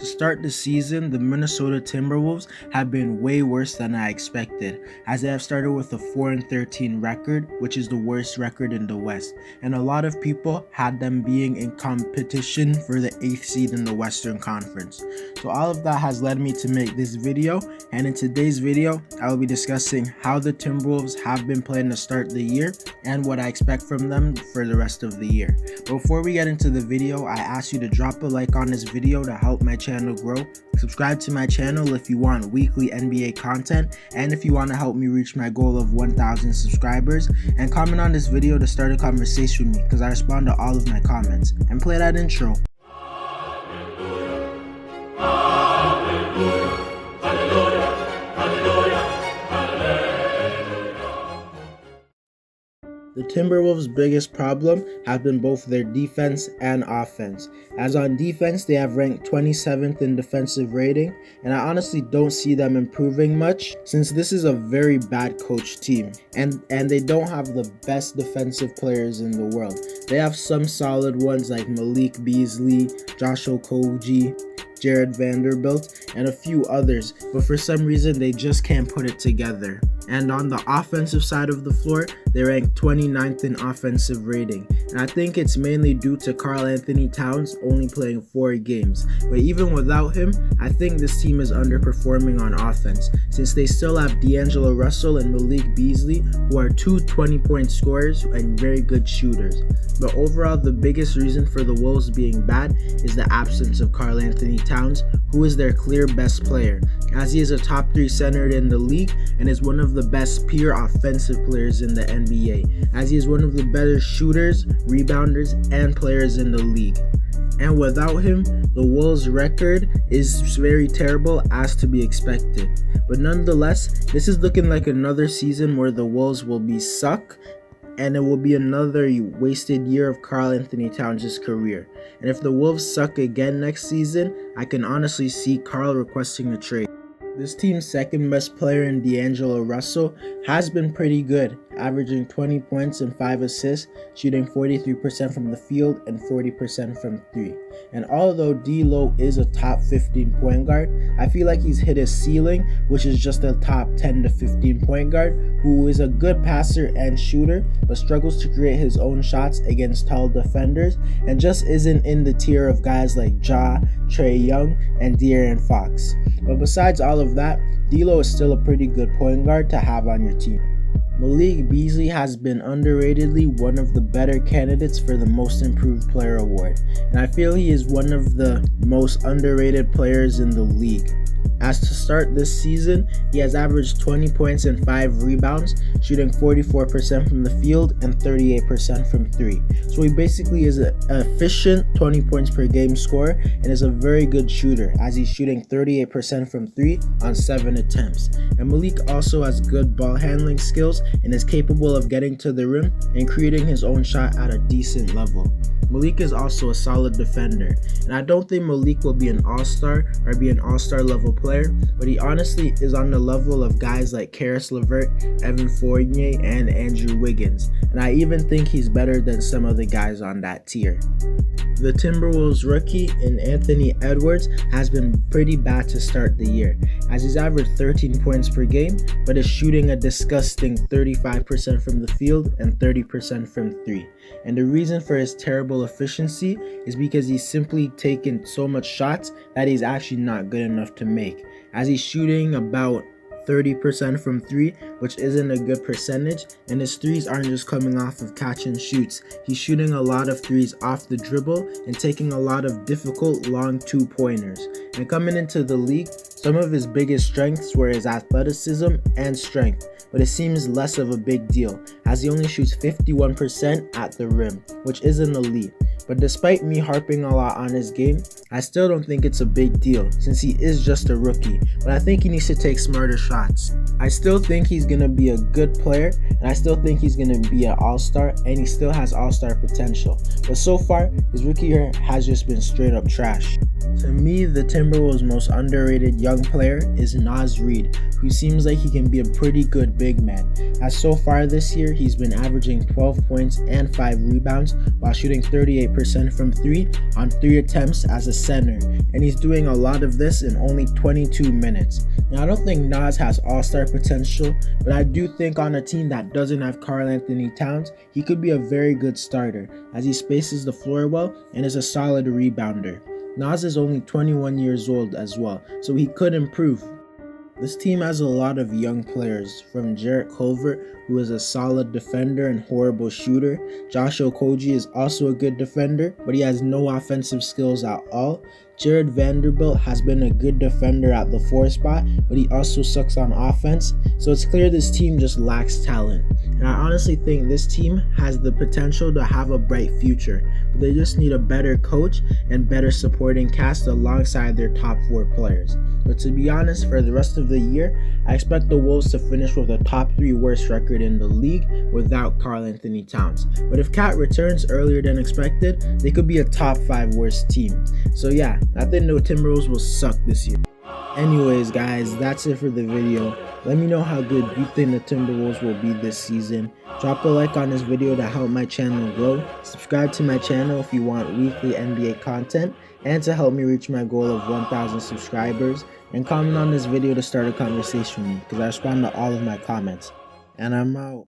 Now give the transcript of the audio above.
To start the season, the Minnesota Timberwolves have been way worse than I expected, as they have started with a 4-13 record, which is the worst record in the West, and a lot of people had them being in competition for the 8th seed in the Western Conference. So all of that has led me to make this video, and in today's video, I will be discussing how the Timberwolves have been playing to start the year and what I expect from them for the rest of the year. But before we get into the video, I ask you to drop a like on this video to help my channel grow. Subscribe to my channel if you want weekly NBA content and if you want to help me reach my goal of 1,000 subscribers, and comment on this video to start a conversation with me because I respond to all of my comments. And play that intro. The Timberwolves' biggest problem have been both their defense and offense. As on defense, they have ranked 27th in defensive rating, and I honestly don't see them improving much since this is a very bad coached team, and they don't have the best defensive players in the world. They have some solid ones like Malik Beasley, Josh Okogie, Jared Vanderbilt, and a few others, but for some reason they just can't put it together. And on the offensive side of the floor, they rank 29th in offensive rating, and I think it's mainly due to Karl only playing 4 games. But even without him, I think this team is underperforming on offense, since they still have Russel and Malik Beasley, who are two 20-point scorers and very good shooters. But overall, the biggest reason for the Wolves being bad is the absence of Karl Towns, who is their clear best player, as he is a top 3 center in the league and is one of the best pure offensive players in the NBA, as he is one of the better shooters, rebounders, and players in the league. And without him, the Wolves' record is very terrible, as to be expected. But nonetheless, this is looking like another season where the Wolves will be suck, and it will be another wasted year of Karl Towns' career. And if the Wolves suck again next season, I can honestly see Karl requesting a trade. This team's second best player in Russel has been pretty good, averaging 20 points and 5 assists, shooting 43% from the field and 40% from 3. And although D'Lo is a top 15 point guard, I feel like he's hit his ceiling, which is just a top 10 to 15 point guard who is a good passer and shooter, but struggles to create his own shots against tall defenders, and just isn't in the tier of guys like Ja, Trae Young, and De'Aaron Fox. But besides all of that, D'Lo is still a pretty good point guard to have on your team. Malik Beasley has been underratedly one of the better candidates for the Most Improved Player award, and I feel he is one of the most underrated players in the league. As to start this season, he has averaged 20 points and 5 rebounds, shooting 44% from the field and 38% from 3. So he basically is an efficient 20 points per game scorer and is a very good shooter, as he's shooting 38% from 3 on 7 attempts. And Malik also has good ball handling skills and is capable of getting to the rim and creating his own shot at a decent level. Malik is also a solid defender, and I don't think Malik will be an all-star or be an all-star level player, but he honestly is on the level of guys like Caris LeVert, Evan Fournier, and Andrew Wiggins, and I even think he's better than some of the guys on that tier. The Timberwolves rookie in Anthony Edwards has been pretty bad to start the year, as he's averaged 13 points per game, but is shooting a disgusting 35% from the field and 30% from 3. And the reason for his terrible efficiency is because he's simply taken so much shots that he's actually not good enough to make, as he's shooting about 30% from 3, which isn't a good percentage, and his threes aren't just coming off of catch and shoots. He's shooting a lot of threes off the dribble and taking a lot of difficult long 2-pointers. And coming into the league, some of his biggest strengths were his athleticism and strength, but it seems less of a big deal, as he only shoots 51% at the rim, which isn't elite. But despite me harping a lot on his game, I still don't think it's a big deal since he is just a rookie, but I think he needs to take smarter shots. I still think he's going to be a good player, and I still think he's going to be an all-star, and he still has all-star potential. But so far, his rookie year has just been straight up trash. To me, the Timberwolves' most underrated young player is Naz Reid, who seems like he can be a pretty good big man. As so far this year, he's been averaging 12 points and 5 rebounds while shooting 38% from 3 on 3 attempts as a center, and he's doing a lot of this in only 22 minutes. Now, I don't think Naz has all-star potential, but I do think on a team that doesn't have Karl Towns, he could be a very good starter, as he spaces the floor well and is a solid rebounder. Naz is only 21 years old as well, so he could improve. This team has a lot of young players, from Derrick, who is a solid defender and horrible shooter. Josh Okogie is also a good defender, but he has no offensive skills at all. Jared Vanderbilt has been a good defender at the 4 spot, but he also sucks on offense, so it's clear this team just lacks talent. And I honestly think this team has the potential to have a bright future, but they just need a better coach and better supporting cast alongside their top 4 players. But to be honest, for the rest of the year, I expect the Wolves to finish with a top 3 worst record in the league without Karl Towns. But if Cat returns earlier than expected, they could be a top 5 worst team. So yeah, I think the Timberwolves will suck this year. Anyways guys, that's it for the video. Let me know how good you think the Timberwolves will be this season. Drop a like on this video to help my channel grow. Subscribe to my channel if you want weekly NBA content and to help me reach my goal of 1,000 subscribers. And comment on this video to start a conversation with me, because I respond to all of my comments. And I'm out.